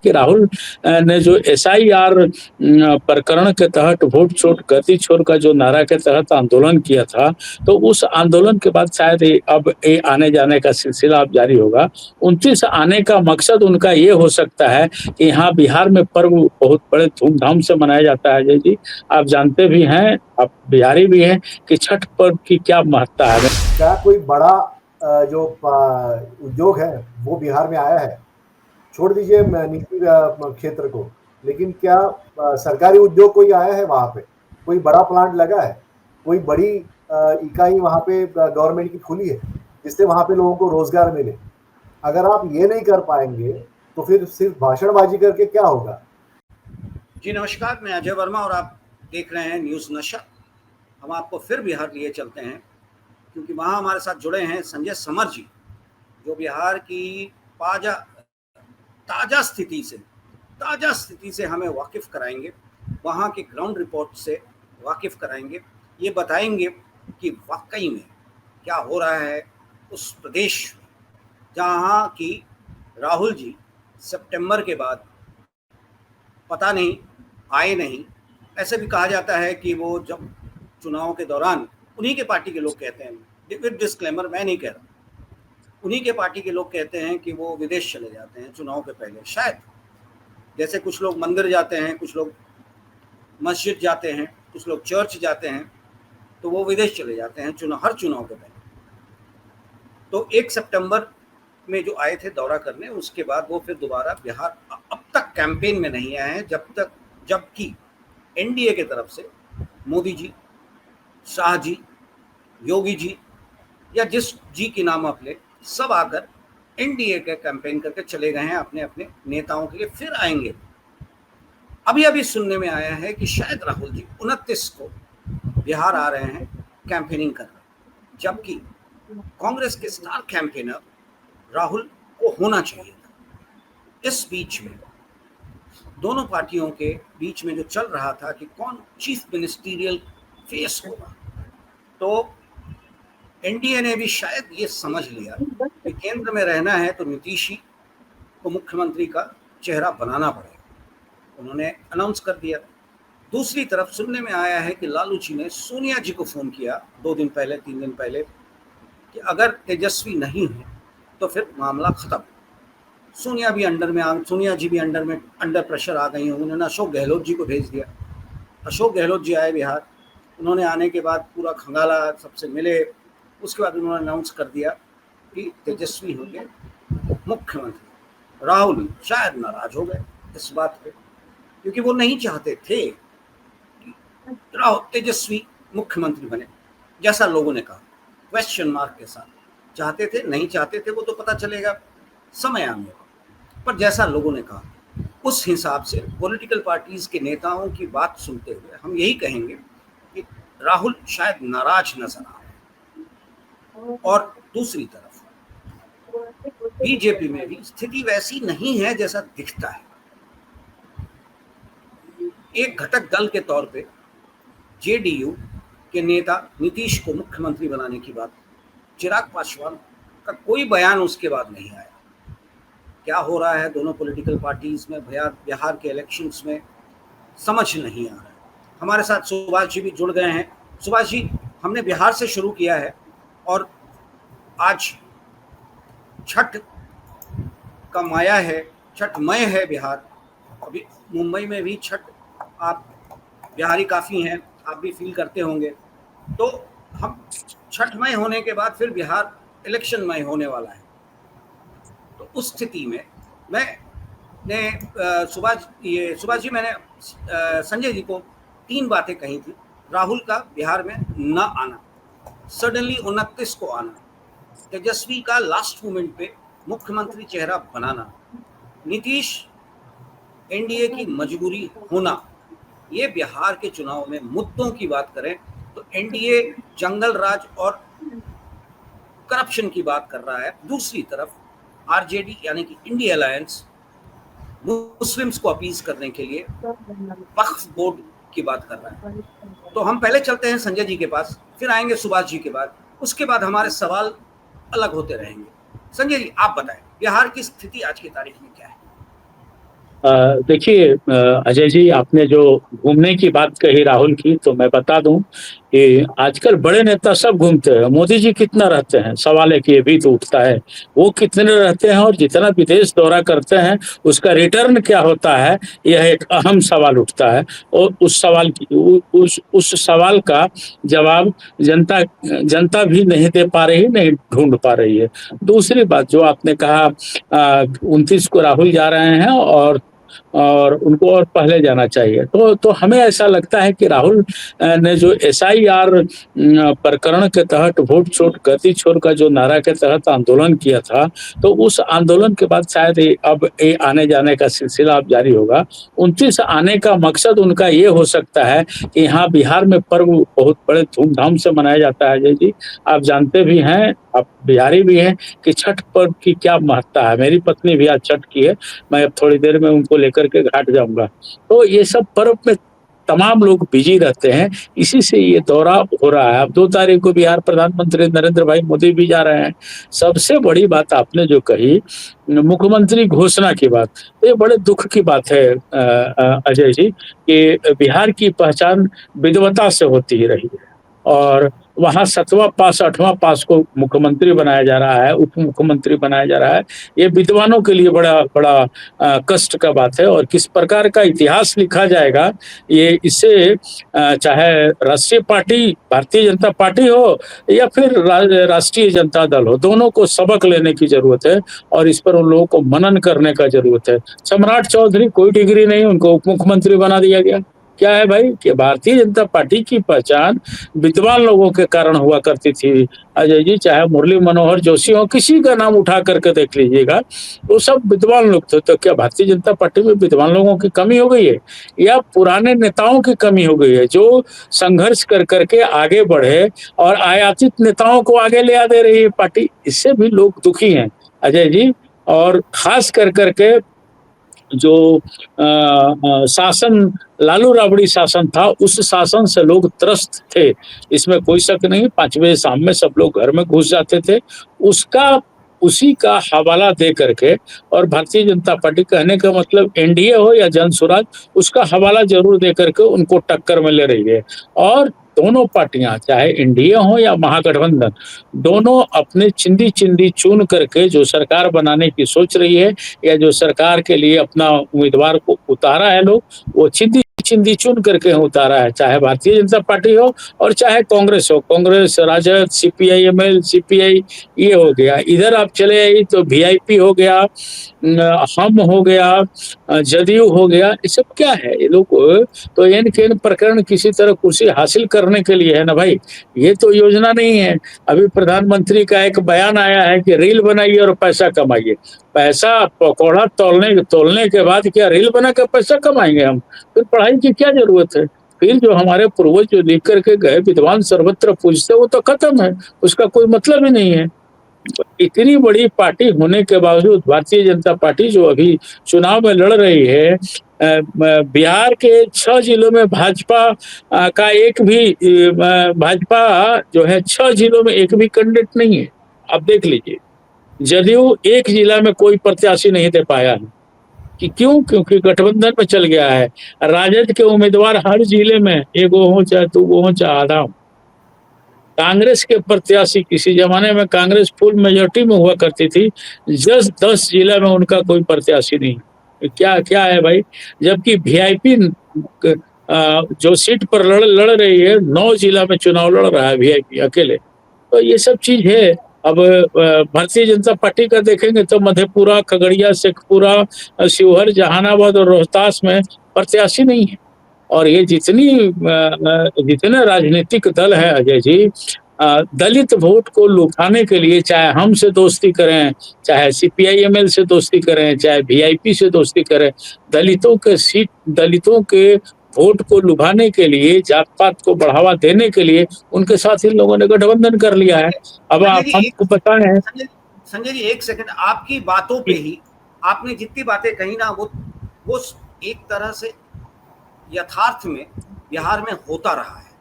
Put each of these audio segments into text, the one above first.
कि राहुल ने जो एसआईआर प्रकरण के तहत वोट छोड़ गति छोड़ का जो नारा के तहत आंदोलन किया था, तो उस आंदोलन के बाद शायद अब ये आने-जाने का सिलसिला अब जारी होगा। 29 आने का मकसद उनका ये हो सकता है कि यहाँ बिहार में पर्व बहुत बड़े धूमधाम से मनाया जाता है अजय जी। आप जानते भी हैं, आप बिहारी भी हैं कि छठ पर्व की क्या महत्ता है। क्या कोई बड़ा जो उद्योग है वो बिहार में आया है? छोड़ दीजिए निजी क्षेत्र को, लेकिन क्या सरकारी उद्योग कोई आया है वहाँ पे? कोई बड़ा प्लांट लगा है? कोई बड़ी इकाई वहाँ पे गवर्नमेंट की खुली है, जिससे वहाँ पे लोगों को रोजगार मिले? अगर आप ये नहीं कर पाएंगे तो फिर सिर्फ भाषणबाजी करके क्या होगा? जी नमस्कार, मैं अजय वर्मा और आप देख रहे हैं न्यूज़ नशा। हम आपको फिर बिहार लिए चलते हैं, क्योंकि वहाँ हमारे साथ जुड़े हैं संजय समर जी, जो बिहार की ताज़ा स्थिति से हमें वाकिफ़ कराएंगे, वहाँ की ग्राउंड रिपोर्ट से वाकिफ़ कराएंगे। ये बताएंगे कि वाकई में क्या हो रहा है उस प्रदेश में, जहाँ की राहुल जी सितंबर के बाद पता नहीं आए नहीं। ऐसे भी कहा जाता है कि वो जब चुनाव के दौरान, उन्हीं के पार्टी के लोग कहते हैं, विद डिस्क्लेमर मैं नहीं कह रहा, उन्हीं के पार्टी के लोग कहते हैं कि वो विदेश चले जाते हैं चुनाव के पहले। शायद जैसे कुछ लोग मंदिर जाते हैं, कुछ लोग मस्जिद जाते हैं, कुछ लोग चर्च जाते हैं, तो वो विदेश चले जाते हैं हर चुनाव के पहले। तो 1 सितंबर में जो आए थे दौरा करने, उसके बाद वो फिर दोबारा बिहार अब तक कैंपेन में नहीं आए हैं, जबकि एनडीए के तरफ से मोदी जी, शाह जी, योगी जी या जिस जी की नाम आप ले, सब आकर एनडीए के कैंपेन करके चले गए हैं अपने अपने नेताओं के लिए, फिर आएंगे। अभी सुनने में आया है कि शायद राहुल जी 29 को बिहार आ रहे हैं कैंपेनिंग कर रहे हैं, जबकि कांग्रेस के स्टार कैंपेनर राहुल को होना चाहिए था। इस बीच में दोनों पार्टियों के बीच में जो चल रहा था कि कौन चीफ मिनिस्टीरियल फेस होगा, तो एनडीए ने भी शायद ये समझ लिया कि केंद्र में रहना है तो नीतीश ही को मुख्यमंत्री का चेहरा बनाना पड़ेगा। उन्होंने अनाउंस कर दिया। दूसरी तरफ सुनने में आया है कि लालू जी ने सोनिया जी को फ़ोन किया 2 दिन पहले 3 दिन पहले कि अगर तेजस्वी नहीं है तो फिर मामला ख़त्म। सोनिया जी भी अंडर प्रेशर आ गई हैं। उन्होंने अशोक गहलोत जी को भेज दिया। अशोक गहलोत जी आए बिहार। उन्होंने आने के बाद पूरा खंगाला, सबसे मिले। उसके बाद उन्होंने अनाउंस कर दिया कि तेजस्वी होंगे मुख्यमंत्री। राहुल शायद नाराज हो गए इस बात पे, क्योंकि वो नहीं चाहते थे कि राहुल तेजस्वी मुख्यमंत्री बने, जैसा लोगों ने कहा, क्वेश्चन मार्क के साथ। चाहते थे नहीं चाहते थे वो तो पता चलेगा समय आने पर, पर जैसा लोगों ने कहा उस हिसाब से पॉलिटिकल पार्टीज के नेताओं की बात सुनते हुए हम यही कहेंगे कि राहुल शायद नाराज नजर आ रहे हैं। और दूसरी तरफ बीजेपी में भी स्थिति वैसी नहीं है जैसा दिखता है। एक घटक दल के तौर पे जेडीयू के नेता नीतीश को मुख्यमंत्री बनाने की बात, चिराग पासवान का कोई बयान उसके बाद नहीं आया। क्या हो रहा है दोनों पॉलिटिकल पार्टीज में बिहार के इलेक्शंस में समझ नहीं आ रहा है। हमारे साथ सुभाष जी भी जुड़ गए हैं। सुभाष जी, हमने बिहार से शुरू किया है और आज छठ का माया है, छठमय है बिहार। अभी मुंबई में भी छठ, आप बिहारी काफ़ी हैं, आप भी फील करते होंगे। तो हम छठमय होने के बाद फिर बिहार इलेक्शनमय होने वाला है। तो उस स्थिति में सुभाष जी, मैंने संजय जी को 3 बातें कही थी। राहुल का बिहार में न आना, सडनली 29 को आना, तेजस्वी का लास्ट मोमेंट पे मुख्यमंत्री चेहरा बनाना, नीतीश एनडीए की मजबूरी होना। ये बिहार के चुनाव में मुद्दों की बात करें तो एनडीए जंगल राज और करप्शन की बात कर रहा है। दूसरी तरफ आरजेडी यानी कि इंडिया अलायंस मुस्लिम्स को अपील करने के लिए वक्फ बोर्ड की बात कर रहा है। तो हम पहले चलते हैं संजय जी के पास, फिर आएंगे सुभाष जी के बाद, उसके बाद हमारे सवाल अलग होते रहेंगे। संजय जी, आप बताएं बिहार की स्थिति आज की तारीख में क्या है? देखिए अजय जी, आपने जो घूमने की बात कही राहुल की, तो मैं बता दूं कि आजकल बड़े नेता सब घूमते हैं। मोदी जी कितना रहते हैं, सवाल है कि ये भी तो उठता है। वो कितने रहते हैं और जितना विदेश दौरा करते हैं उसका रिटर्न क्या होता है, यह एक अहम सवाल उठता है। और उस सवाल की उस सवाल का जवाब जनता जनता भी नहीं दे पा रही, नहीं ढूंढ पा रही है। दूसरी बात जो आपने कहा, 29 को राहुल जा रहे हैं और उनको और पहले जाना चाहिए। तो हमें ऐसा लगता है कि राहुल ने जो एसआईआर प्रकरण के तहत वोट छोड़ गति छोड़ का जो नारा के तहत आंदोलन किया था, तो उस आंदोलन के बाद शायद ये आने जाने का सिलसिला अब जारी होगा। 29 आने का मकसद उनका ये हो सकता है कि यहाँ बिहार में पर्व बहुत बड़े धूमधाम से मनाया जाता है। अजय जी, आप जानते भी हैं, आप बिहारी भी हैं, कि छठ पर्व की क्या महत्ता है। मेरी पत्नी भी आज छठ की है, मैं अब थोड़ी देर में उनको लेकर के घाट जाऊँगा। तो ये सब पर्व में तमाम लोग बिज़ी रहते हैं, इसी से ये दौरा हो रहा है। अब 2 तारीख को बिहार प्रधानमंत्री नरेंद्र भाई मोदी भी जा रहे हैं। सबसे बड़ी बात आपने जो कही, मुख्यमंत्री घोषणा की बात, तो ये बड़े दुःख की बात है अजय जी, कि बिहार की पहचान विद्वता से होती ही रही है। और वहाँ 7वां पास 8वां पास को मुख्यमंत्री बनाया जा रहा है, उप मुख्यमंत्री बनाया जा रहा है। ये विद्वानों के लिए बड़ा बड़ा कष्ट का बात है। और किस प्रकार का इतिहास लिखा जाएगा, ये इससे चाहे राष्ट्रीय पार्टी भारतीय जनता पार्टी हो या फिर राष्ट्रीय जनता दल हो, दोनों को सबक लेने की जरूरत है और इस पर उन लोगों को मनन करने का जरूरत है। सम्राट चौधरी कोई डिग्री नहीं, उनको उप मुख्यमंत्री बना दिया गया। क्या है भाई कि भारतीय जनता पार्टी की पहचान विद्वान लोगों के कारण हुआ करती थी। अजय जी, चाहे मुरली मनोहर जोशी हो, किसी का नाम उठा करके देख लीजिएगा, वो सब विद्वान लोग थे। तो क्या भारतीय जनता पार्टी में विद्वान लोगों की कमी हो गई है या पुराने नेताओं की कमी हो गई है, जो संघर्ष कर करके आगे बढ़े और आयातित नेताओं को आगे ले आ दे रही है पार्टी? इससे भी लोग दुखी हैं अजय जी। और खास कर करके जो शासन लालू राबड़ी शासन था, उस शासन से लोग त्रस्त थे, इसमें कोई शक नहीं। 5 बजे शाम में सब लोग घर में घुस जाते थे। उसका उसी का हवाला दे करके, और भारतीय जनता पार्टी, कहने का मतलब एनडीए हो या जनसुराज, उसका हवाला जरूर दे करके उनको टक्कर में ले रही है। और दोनों पार्टियां, चाहे एनडीए हो या महागठबंधन, दोनों अपने चिंदी चिंदी चुन करके जो सरकार बनाने की सोच रही है या जो सरकार के लिए अपना उम्मीदवार को उतारा है लोग, वो चिंदी चिंदी चुन करके उतारा है। चाहे भारतीय जनता पार्टी हो और चाहे कांग्रेस हो, कांग्रेस, राजद, सीपीआई एमएल, सीपीआई, ये हो गया। इधर आप चले आई तो वीआईपी हो गया, हम हो गया, जदयू हो गया। ये सब क्या है? ये लोग तो एन केन प्रकरण किसी तरह कुर्सी हासिल करने के लिए है ना भाई, ये तो योजना नहीं है। अभी प्रधानमंत्री का एक बयान आया है कि रील बनाइए और पैसा कमाइए। पैसा पकौड़ा तोलने तोलने के बाद क्या रील बना कर पैसा कमाएंगे हम? फिर पढ़ाई की क्या जरूरत है? फिर जो हमारे पूर्वज जो लिख करके गए, विद्वान सर्वत्र पूजते, वो तो खत्म है, उसका कोई मतलब ही नहीं है। इतनी बड़ी पार्टी होने के बावजूद भारतीय जनता पार्टी जो अभी चुनाव में लड़ रही है, बिहार के 6 जिलों में भाजपा का एक भी भाजपा जो है 6 जिलों में एक भी कैंडिडेट नहीं है। आप देख लीजिए, जदयू एक जिला में कोई प्रत्याशी नहीं दे पाया है। कि क्यों? क्योंकि गठबंधन में चल गया है। राजद के उम्मीदवार हर जिले में एगो हो, चाहे 2 हो, चाहे आधा हो। कांग्रेस के प्रत्याशी, किसी जमाने में कांग्रेस फुल मेजोरिटी में हुआ करती थी, 10 जिला में उनका कोई प्रत्याशी नहीं। क्या क्या है भाई? जबकि वीआईपी जो सीट पर लड़ रही है, 9 जिला में चुनाव लड़ रहा है वीआईपी अकेले। तो ये सब चीज है। अब भारतीय जनता पार्टी का देखेंगे तो मधेपुरा, खगड़िया, शेखपुरा, शिवहर, जहानाबाद और रोहतास में प्रत्याशी नहीं है। और ये जितने राजनीतिक दल है अजय जी, दलित वोट को लुभाने के लिए, चाहे हमसे दोस्ती करें, चाहे सीपीआई एमएल से दोस्ती करें, चाहे वीआईपी से दोस्ती करें, दलितों के वोट को लुभाने के लिए, जात पात को बढ़ावा देने के लिए उनके साथ इन लोगों ने गठबंधन कर लिया है। अब आप हमको पता है। संजय जी, एक सेकंड, आपकी बातों पे ही आपने जितनी बातें कही ना, वो एक तरह से यथार्थ में बिहार में होता रहा है।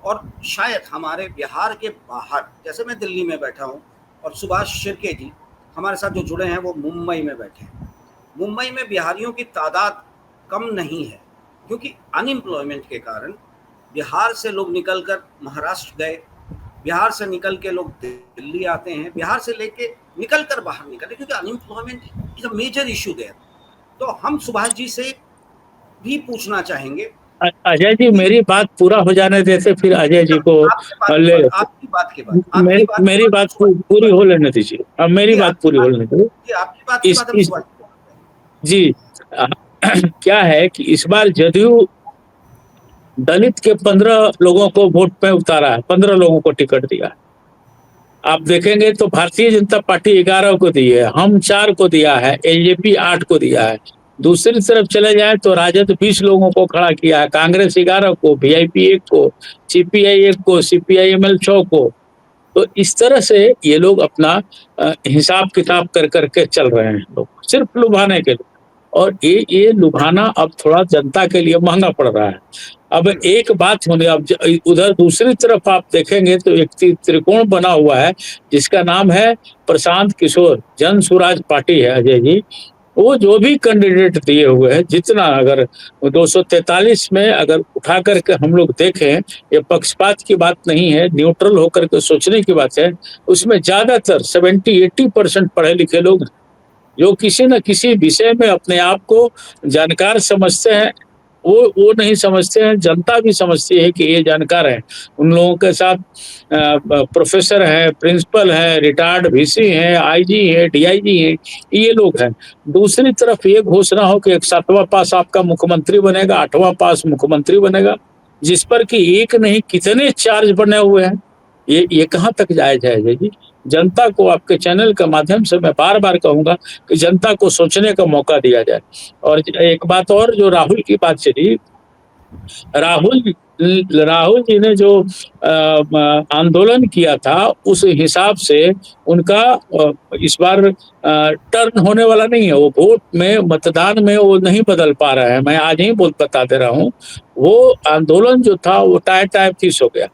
और शायद हमारे बिहार के बाहर, जैसे मैं दिल्ली में बैठा हूँ और सुभाष शिर्के जी हमारे साथ जो जुड़े हैं वो मुंबई में बैठे हैं, मुंबई में बिहारियों की तादाद कम नहीं है, क्योंकि अनएम्प्लॉयमेंट के कारण बिहार से लोग निकलकर महाराष्ट्र गए, बिहार से निकल के लोग दिल्ली आते हैं, बिहार से लेके निकल कर बाहर निकले, क्योंकि unemployment is a major issue there. तो हम सुभाष जी से भी पूछना चाहेंगे। अजय जी, मेरी बात पूरा हो जाने देते, फिर अजय जी को ले लेते। आपकी बात के बाद मेरी बात पूरी हो लेने दीजिए। अब मेरी बात पूरी हो लेने दीजिए। आपकी बात के बाद हम सुभाष जी क्या है कि इस बार जदयू दलित के 15 लोगों को वोट पे उतारा है, 15 लोगों को टिकट दिया है। आप देखेंगे तो भारतीय जनता पार्टी 11 को दी है, हम 4 को दिया है, एलजेपी 8 को दिया है। दूसरी तरफ चले जाए तो राजद 20 लोगों को खड़ा किया है, कांग्रेस 11 को, वीआईपी 1 को, सीपीआई 1 को, सीपीआईएमएल 6 को। तो इस तरह से ये लोग अपना हिसाब किताब कर करके चल रहे हैं लोग, सिर्फ लुभाने के लिए। और ये लुभाना अब थोड़ा जनता के लिए महंगा पड़ रहा है। अब एक बात होने, अब उधर दूसरी तरफ आप देखेंगे तो एक त्रिकोण बना हुआ है जिसका नाम है प्रशांत किशोर, जन स्वराज पार्टी है अजय जी। वो जो भी कैंडिडेट दिए हुए हैं, जितना अगर 243 में अगर उठा करके हम लोग देखें, ये पक्षपात की बात नहीं है, न्यूट्रल होकर के सोचने की बात है। उसमें ज्यादातर 70-80% पढ़े लिखे लोग जो किसी न किसी विषय में अपने आप को जानकार समझते हैं। वो नहीं समझते हैं, जनता भी समझती है कि ये जानकार है। उन लोगों के साथ प्रोफेसर है, प्रिंसिपल है, रिटायर्ड वीसी है, आईजी है, डीआईजी है, ये लोग हैं। दूसरी तरफ ये घोषणा हो कि एक 7वां पास आपका मुख्यमंत्री बनेगा, 8वां पास मुख्यमंत्री बनेगा, जिस पर कि एक नहीं कितने चार्ज बने हुए हैं। ये कहाँ तक जायज है अजय जी? जनता को आपके चैनल के माध्यम से मैं बार बार कहूंगा कि जनता को सोचने का मौका दिया जाए। और एक बात और, जो राहुल की बात चली, राहुल जी ने जो आंदोलन किया था उस हिसाब से उनका इस बार टर्न होने वाला नहीं है। वो वोट में, मतदान में वो नहीं बदल पा रहे हैं। मैं आज ही बता दे रहा हूँ, वो आंदोलन जो था वो टाइम फीस हो गया।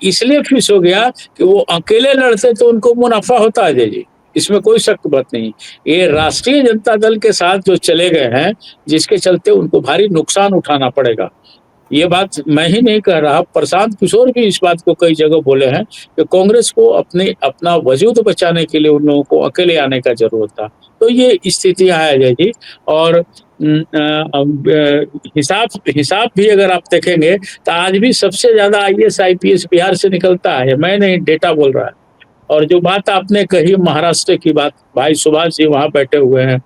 इसलिए फीस हो गया कि वो अकेले लड़ते तो उनको मुनाफा होता है जी, इसमें कोई शक बात नहीं। ये राष्ट्रीय जनता दल के साथ जो चले गए हैं, जिसके चलते उनको भारी नुकसान उठाना पड़ेगा। ये बात मैं ही नहीं कह रहा, प्रशांत किशोर भी इस बात को कई जगह बोले हैं कि कांग्रेस को अपना वजूद बचाने के लिए उन लोगों को अकेले आने का जरूरत था। तो ये स्थितियां है अजय जी। और हिसाब भी अगर आप देखेंगे तो आज भी सबसे ज्यादा आईएएस आईपीएस बिहार से निकलता है। मैं नहीं, डेटा बोल रहा है। और जो बात आपने कही महाराष्ट्र की बात, भाई सुभाष जी वहां बैठे हुए हैं,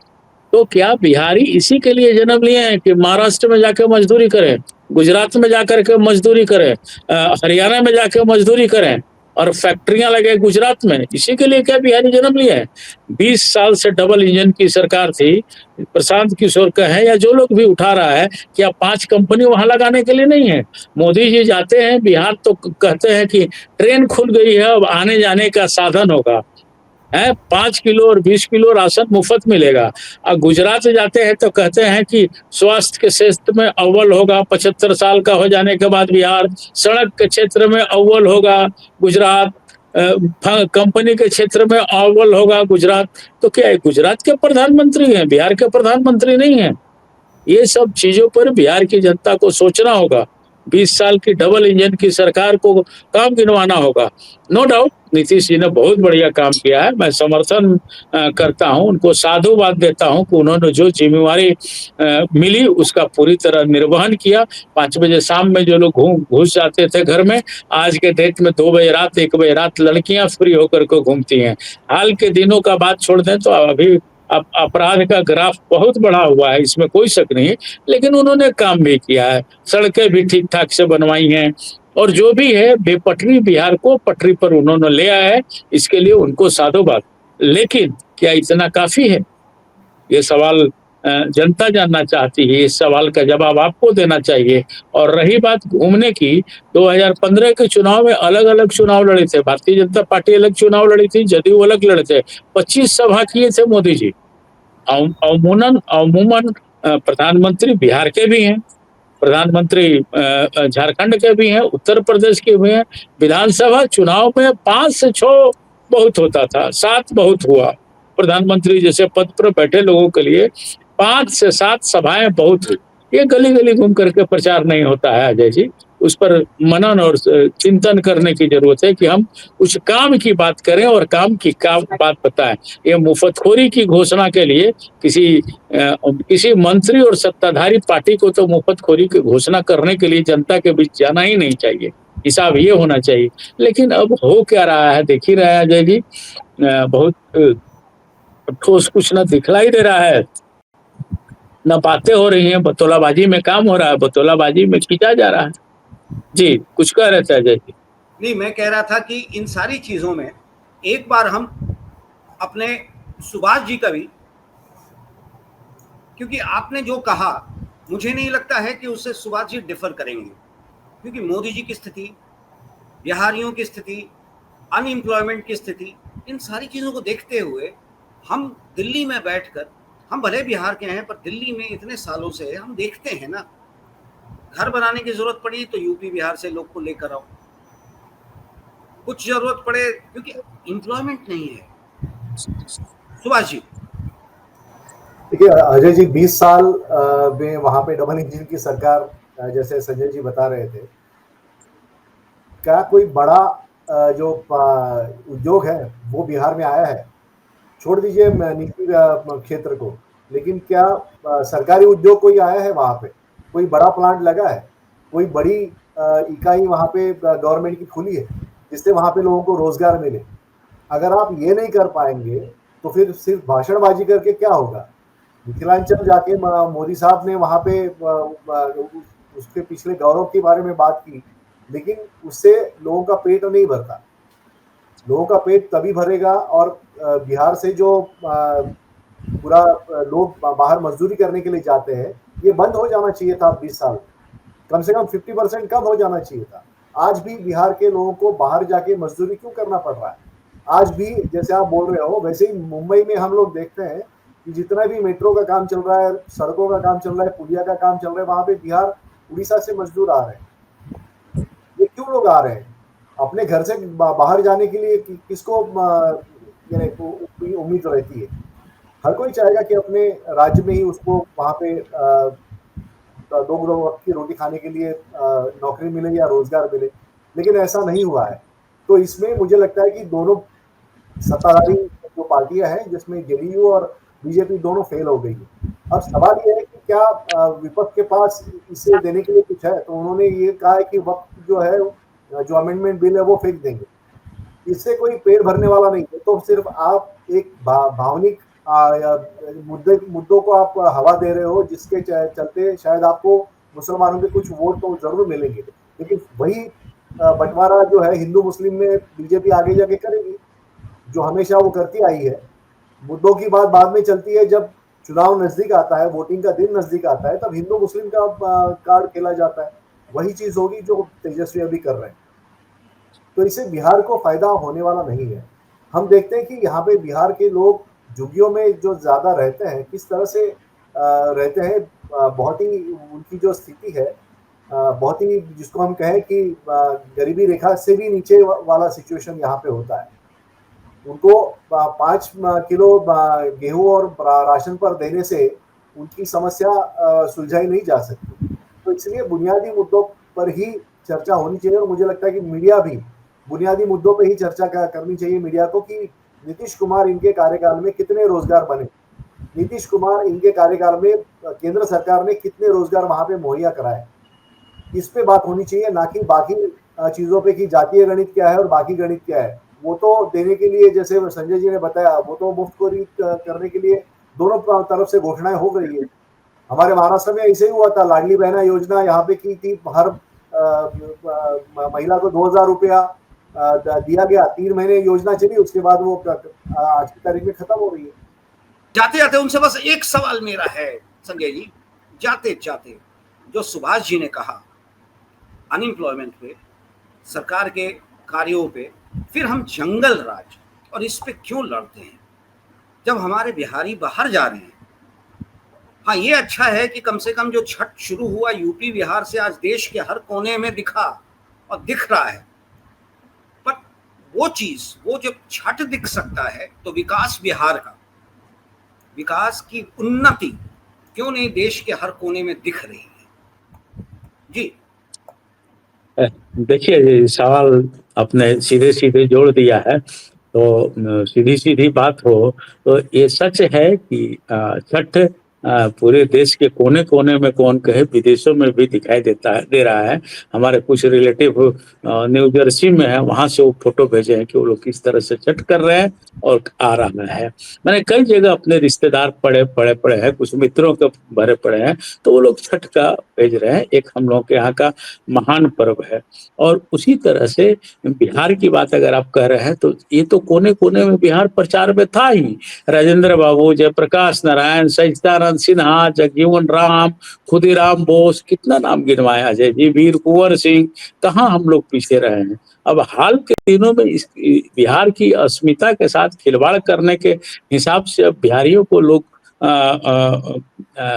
तो क्या बिहारी इसी के लिए जन्म लिए हैं कि महाराष्ट्र में जाकर मजदूरी करें, गुजरात में जाकर के मजदूरी करें, हरियाणा में जाकर मजदूरी करें और फैक्ट्रियां लगे गुजरात में? इसी के लिए क्या बिहारी जन्म लिए हैं? 20 साल से डबल इंजन की सरकार थी, प्रशांत किशोर का है या जो लोग भी उठा रहा है, क्या 5 कंपनी वहां लगाने के लिए नहीं है? मोदी जी जाते हैं बिहार तो कहते हैं कि ट्रेन खुल गई है, अब आने जाने का साधन होगा, है 5 किलो और 20 किलो राशन मुफ्त मिलेगा। और गुजरात जाते हैं तो कहते हैं कि स्वास्थ्य के क्षेत्र में अव्वल होगा, 75 साल का हो जाने के बाद बिहार, सड़क के क्षेत्र में अव्वल होगा गुजरात, कंपनी के क्षेत्र में अव्वल होगा गुजरात। तो क्या है, गुजरात के प्रधानमंत्री हैं, बिहार के प्रधानमंत्री नहीं है? ये सब चीजों पर बिहार की जनता को सोचना होगा। 20 साल की डबल इंजन की सरकार को काम गिनवाना होगा। नो डाउट नीतीश जी ने बहुत बढ़िया काम किया है, मैं समर्थन करता हूं, उनको साधुवाद देता हूं कि उन्होंने जो जिम्मेवारी मिली उसका पूरी तरह निर्वहन किया। 5 बजे शाम में जो लोग घुस जाते थे घर में, आज के डेट में 2 बजे रात, 1 बजे रात लड़कियां फ्री होकर के घूमती हैं। हाल के दिनों का बात छोड़ दें तो अभी अपराध का ग्राफ बहुत बढ़ा हुआ है, इसमें कोई शक नहीं। लेकिन उन्होंने काम भी किया है, सड़कें भी ठीक ठाक से बनवाई हैं, और जो भी है बेपटरी बिहार को पटरी पर उन्होंने ले आया है, इसके लिए उनको साधुवाद। लेकिन क्या इतना काफी है? ये सवाल जनता जानना चाहती है, इस सवाल का जवाब आपको देना चाहिए। और रही बात घूमने की, 2015 के चुनाव में अलग अलग चुनाव लड़े थे, भारतीय जनता पार्टी अलग चुनाव लड़ी थी, जदयू अलग लड़े थे, 25 सभा किए थे मोदी जी। अमूमन प्रधानमंत्री बिहार के भी हैं, प्रधानमंत्री झारखंड के भी हैं, उत्तर प्रदेश के भी हैं। विधानसभा चुनाव में 5 से 6 बहुत होता था, 7 बहुत हुआ। प्रधानमंत्री जैसे पद पर बैठे लोगों के लिए 5 से 7 सभाएँ बहुत हुई। ये गली-गली घूम करके प्रचार नहीं होता है अजय जी। उस पर मनन और चिंतन करने की ज़रूरत है कि हम कुछ काम की बात करें और काम की बात बताएँ। ये मुफ्तखोरी की घोषणा के लिए किसी मंत्री और सत्ताधारी पार्टी को तो मुफ्तखोरी की घोषणा करने के लिए जनता के बीच जाना ही नहीं चाहिए। हिसाब ये होना चाहिए। लेकिन अब हो क्या रहा है देख ही रहे हैं अजय जी। बहुत ठोस कुछ ना दिखलाई दे रहा है। ना बातें हो रही हैं, बतौलाबाजी में काम हो रहा है, बतौलाबाजी में खींचा जा रहा है। जी, कुछ कह रहे थे अजय जी? नहीं, मैं कह रहा था कि इन सारी चीज़ों में एक बार हम अपने सुभाष जी का भी, क्योंकि आपने जो कहा मुझे नहीं लगता है कि उससे सुभाष जी डिफर करेंगे, क्योंकि मोदी जी की स्थिति, बिहारियों की स्थिति, अनएम्प्लॉयमेंट की स्थिति, इन सारी चीज़ों को देखते हुए हम दिल्ली में बैठकर, हम भले बिहार के हैं पर दिल्ली में इतने सालों से हम देखते हैं ना, घर बनाने की जरूरत पड़ी तो यूपी बिहार से लोग को लेकर आओ, कुछ जरूरत पड़े क्योंकि एम्प्लॉयमेंट नहीं है। सुभाष जी। देखिए अजय जी 20 साल में वहां पे डबल इंजन की सरकार, जैसे संजय जी बता रहे थे, क्या कोई बड़ा जो उद्योग है वो बिहार में आया है? छोड़ दीजिए निजी क्षेत्र को, लेकिन क्या सरकारी उद्योग कोई आया है वहां पे? कोई बड़ा प्लांट लगा है? कोई बड़ी इकाई वहां पे गवर्नमेंट की खुली है जिससे वहां पे लोगों को रोजगार मिले? अगर आप ये नहीं कर पाएंगे तो फिर सिर्फ भाषणबाजी करके क्या होगा? मिथिलांचल जाके मोदी साहब ने वहां पे उसके पिछले गौरव के बारे में बात की, लेकिन उससे लोगों का पेट नहीं भरता। लोगों का पेट तभी भरेगा, और बिहार से जो पूरा लोग बाहर मजदूरी करने के लिए जाते हैं, ये बंद हो जाना चाहिए था 20 साल, कम से कम 50% कम हो जाना चाहिए था। आज भी बिहार के लोगों को बाहर जाके मजदूरी क्यों करना पड़ रहा है? आज भी जैसे आप बोल रहे हो वैसे ही मुंबई में हम लोग देखते हैं कि जितना भी मेट्रो का काम चल रहा है, सड़कों का काम चल रहा है, पुलिया का काम चल रहा है, वहां पे बिहार उड़ीसा से मजदूर आ रहे हैं। ये क्यों लोग आ रहे हैं? अपने घर से बाहर जाने के लिए किसको उम्मीद रहती है? हर कोई चाहेगा कि अपने राज्य में ही उसको वहां पे 2 वक्त की रोटी खाने के लिए नौकरी मिले या रोजगार मिले, लेकिन ऐसा नहीं हुआ है। तो इसमें मुझे लगता है कि दोनों सत्ताधारी जो पार्टियां हैं, जिसमें जेडीयू और बीजेपी दोनों फेल हो गई है। अब सवाल ये है कि क्या विपक्ष के पास इसे देने के लिए कुछ है? तो उन्होंने ये कहा है कि वक्त जो है, जो अमेंडमेंट बिल है वो फेंक देंगे। इससे कोई पेट भरने वाला नहीं है। तो सिर्फ आप एक भावनिक मुद्दों को आप हवा दे रहे हो, जिसके चलते शायद आपको मुसलमानों के कुछ वोट तो जरूर मिलेंगे, लेकिन वही बंटवारा जो है हिंदू मुस्लिम में बीजेपी आगे जाके करेगी, जो हमेशा वो करती आई है। मुद्दों की बात बाद में चलती है, जब चुनाव नजदीक आता है, वोटिंग का दिन नजदीक आता है, तब हिंदू मुस्लिम का कार्ड खेला जाता है। वही चीज होगी जो तेजस्वी अभी कर रहे हैं। तो इससे बिहार को फायदा होने वाला नहीं है। हम देखते हैं कि यहाँ पे बिहार के लोग झुग्गियों में जो ज्यादा रहते हैं, किस तरह से रहते हैं। बहुत ही उनकी जो स्थिति है, बहुत ही, जिसको हम कहें कि गरीबी रेखा से भी नीचे वाला सिचुएशन यहाँ पे होता है। उनको 5 किलो गेहूं और राशन पर देने से उनकी समस्या सुलझाई नहीं जा सकती। तो इसलिए बुनियादी मुद्दों पर ही चर्चा होनी चाहिए, और मुझे लगता है कि मीडिया भी बुनियादी मुद्दों पर ही चर्चा करनी चाहिए मीडिया को, कि नीतीश कुमार इनके कार्यकाल में कितने रोजगार बने, नीतीश कुमार इनके कार्यकाल में केंद्र सरकार ने कितने रोजगार वहां पे मुहैया कराए। इस पे बात होनी चाहिए, ना कि बाकी चीजों पे कि जातीय गणित क्या है और बाकी गणित क्या है। वो तो देने के लिए, जैसे संजय जी ने बताया, वो तो मुफ्तखोरी करने के लिए दोनों तरफ से घोषणाएं हो गई है। हमारे महाराष्ट्र में ऐसे ही हुआ था, लाडली बहना योजना यहाँ पे की थी, हर महिला को 2000 रुपया दिया गया, 3 महीने योजना चली, उसके बाद वो आज की तारीख में खत्म हो रही है। जाते जाते उनसे बस एक सवाल मेरा है संजय जी, जाते जाते, जो सुभाष जी ने कहा अनएम्प्लॉयमेंट पे, सरकार के कार्यों पे, फिर हम जंगल राज और इस पे क्यों लड़ते हैं जब हमारे बिहारी बाहर जा रहे हैं? हाँ, ये अच्छा है कि कम से कम जो छठ शुरू हुआ यूपी बिहार से, आज देश के हर कोने में दिखा और दिख रहा है। पर वो चीज, वो जब छठ दिख सकता है तो विकास बिहार का, विकास की उन्नति क्यों नहीं देश के हर कोने में दिख रही है? जी देखिए, ये सवाल आपने सीधे सीधे जोड़ दिया है। तो सीधी सीधी बात हो तो ये सच है कि छठ पूरे देश के कोने कोने में, कौन कहे विदेशों में भी दिखाई दे रहा है। हमारे कुछ रिलेटिव न्यू जर्सी में है, वहां से वो फोटो भेजे हैं कि वो लोग किस तरह से छठ कर रहे हैं और आ रहा है। मैंने कई जगह अपने रिश्तेदार पड़े हैं, कुछ मित्रों के भरे पड़े हैं, तो वो लोग छठ का भेज रहे हैं। एक हम लोग के यहाँ का महान पर्व है। और उसी तरह से बिहार की बात अगर आप कह रहे हैं तो ये तो कोने कोने में बिहार प्रचार में था ही। राजेंद्र बाबू, जयप्रकाश नारायण, सच्चिदानंद सिन्हा, जगजीवन राम, खुदीराम बोस, कितना नाम गिनवाया, अजय जी, वीर कुंवर सिंह, कहाँ हम लोग पीछे रहे हैं। अब हाल के दिनों में इस बिहार की अस्मिता के साथ खिलवाड़ करने के हिसाब से अब बिहारियों को लोग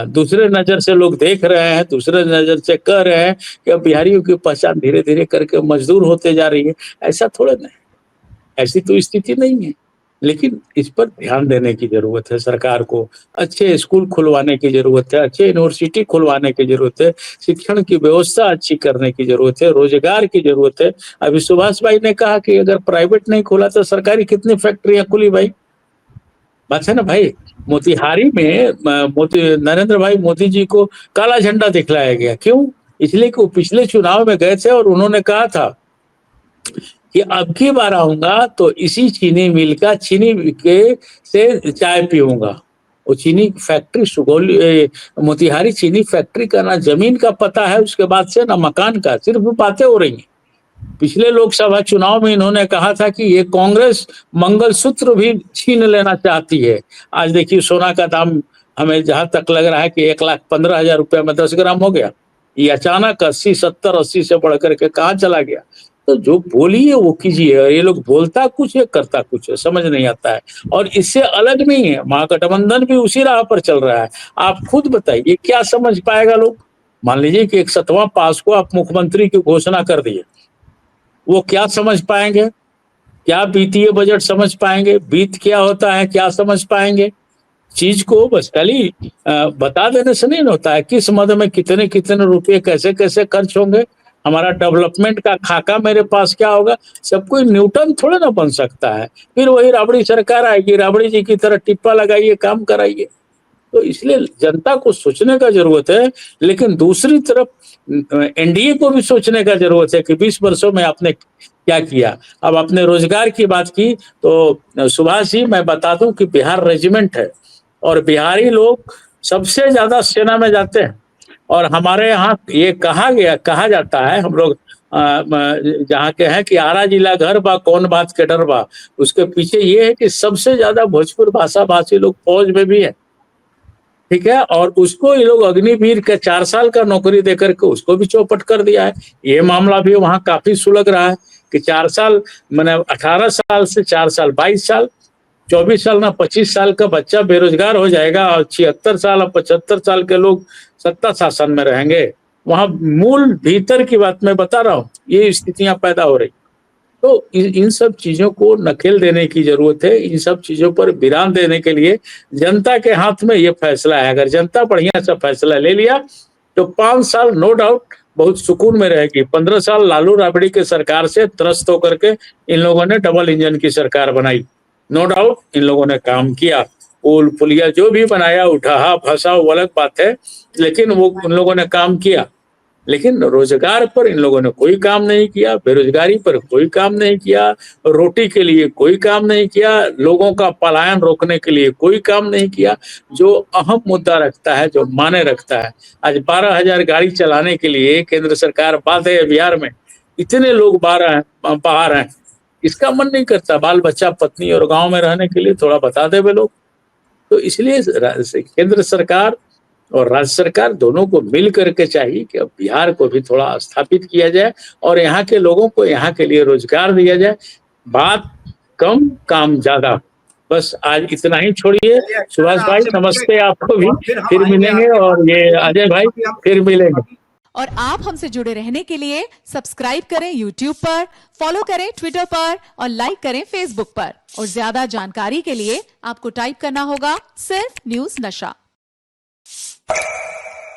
दूसरे नजर से लोग देख रहे हैं, दूसरे नजर से कह रहे हैं कि अब बिहारियों की पहचान धीरे धीरे करके मजदूर होते जा रही है। ऐसा थोड़ा नहीं, ऐसी तो स्थिति नहीं है। लेकिन इस पर ध्यान देने की जरूरत है सरकार को। अच्छे स्कूल खुलवाने की जरूरत है, अच्छे यूनिवर्सिटी खुलवाने की जरूरत है, शिक्षण की व्यवस्था अच्छी करने की जरूरत है, रोजगार की जरूरत है। अभी सुभाष भाई ने कहा कि अगर प्राइवेट नहीं खुला तो सरकारी कितनी फैक्ट्रियां खुली भाई, बात है ना भाई। मोतिहारी में नरेंद्र भाई मोदी जी को काला झंडा दिखलाया गया, क्यों? इसलिए कि वो पिछले चुनाव में गए थे और उन्होंने कहा था कि अब की बार आऊंगा तो इसी चीनी मिल का चीनी के से चाय पीऊंगा। वो चीनी फैक्ट्री सुगौली मोतिहारी चीनी फैक्ट्री का ना जमीन का पता है, उसके बाद से ना मकान का, सिर्फ बातें हो रही हैं। पिछले लोकसभा चुनाव में इन्होंने कहा था कि ये कांग्रेस मंगलसूत्र भी छीन लेना चाहती है। आज देखिए सोना का दाम हमें जहां तक लग रहा है कि 1,15,000 रुपया में 10 ग्राम हो गया। ये अचानक 80, 70, 80 से बढ़ करके कहाँ चला गया। तो जो बोलिए वो कीजिए, ये लोग बोलता कुछ है करता कुछ है, समझ नहीं आता है। और इससे अलग नहीं है, महागठबंधन भी उसी राह पर चल रहा है। आप खुद बताइए क्या समझ पाएगा लोग। मान लीजिए कि 61वां पास को आप मुख्यमंत्री की घोषणा कर दिए, वो क्या समझ पाएंगे? क्या वित्तीय बजट समझ पाएंगे? वित्त क्या होता है क्या समझ पाएंगे? चीज को बस खाली बता देने से नहीं होता है। किस मद में कितने कितने रुपए कैसे कैसे खर्च होंगे, हमारा डेवलपमेंट का खाका मेरे पास क्या होगा, सब कोई न्यूटन थोड़े ना बन सकता है। फिर वही राबड़ी सरकार आएगी, राबड़ी जी की तरह टिप्पा लगाइए, काम कराइए। तो इसलिए जनता को सोचने का जरूरत है। लेकिन दूसरी तरफ एनडीए को भी सोचने का जरूरत है कि 20 वर्षों में आपने क्या किया। अब आपने रोजगार की बात की तो सुभाष जी मैं बता दूं कि बिहार रेजिमेंट है और बिहारी लोग सबसे ज्यादा सेना में जाते हैं। और हमारे यहाँ ये कहा जाता है, हम लोग जहाँ के हैं कि आरा जिला घर बा कौन बात के डर बा। उसके पीछे ये है कि सबसे ज्यादा भोजपुर भाषा भाषी लोग फौज में भी है, ठीक है। और उसको ये लोग अग्निवीर के 4 साल का नौकरी देकर के उसको भी चौपट कर दिया है। ये मामला भी वहां काफी सुलग रहा है कि 4 साल मैंने 18 साल से 4 साल 22 साल, 24 साल ना 25 साल का बच्चा बेरोजगार हो जाएगा और 76 साल और 75 साल के लोग सत्ता शासन में रहेंगे। वहां मूल भीतर की बात मैं बता रहा हूँ, ये स्थितियां पैदा हो रही। तो इन सब चीजों को नकेल देने की जरूरत है। इन सब चीजों पर विराम देने के लिए जनता के हाथ में ये फैसला है। अगर जनता बढ़िया सा फैसला ले लिया तो 5 साल नो डाउट बहुत सुकून में रहेगी। 15 साल लालू राबड़ी के सरकार से त्रस्त होकर के इन लोगों ने डबल इंजन की सरकार बनाई। नो डाउट इन लोगों ने काम किया, पुल पुलिया जो भी बनाया, उठा फंसा वो अलग बात है, लेकिन वो उन लोगों ने काम किया। लेकिन रोजगार पर इन लोगों ने कोई काम नहीं किया, बेरोजगारी पर कोई काम नहीं किया, रोटी के लिए कोई काम नहीं किया, लोगों का पलायन रोकने के लिए कोई काम नहीं किया। जो अहम मुद्दा रखता है, जो माने रखता है, आज 12,000 गाड़ी चलाने के लिए केंद्र सरकार बात है बिहार में इतने लोग बाहर हैं, इसका मन नहीं करता बाल बच्चा पत्नी और गांव में रहने के लिए थोड़ा बता दे वे लोग। तो इसलिए केंद्र सरकार और राज्य सरकार दोनों को मिल करके चाहिए कि अब बिहार को भी थोड़ा स्थापित किया जाए और यहाँ के लोगों को यहाँ के लिए रोजगार दिया जाए। बात कम काम ज्यादा। बस आज इतना ही छोड़िए। सुभाष भाई नमस्ते आपको भी, फिर मिलेंगे। और ये अजय भाई फिर मिलेंगे। और आप हमसे जुड़े रहने के लिए सब्सक्राइब करें YouTube पर, फॉलो करें Twitter पर और लाइक करें Facebook पर। और ज्यादा जानकारी के लिए आपको टाइप करना होगा सिर्फ न्यूज नशा।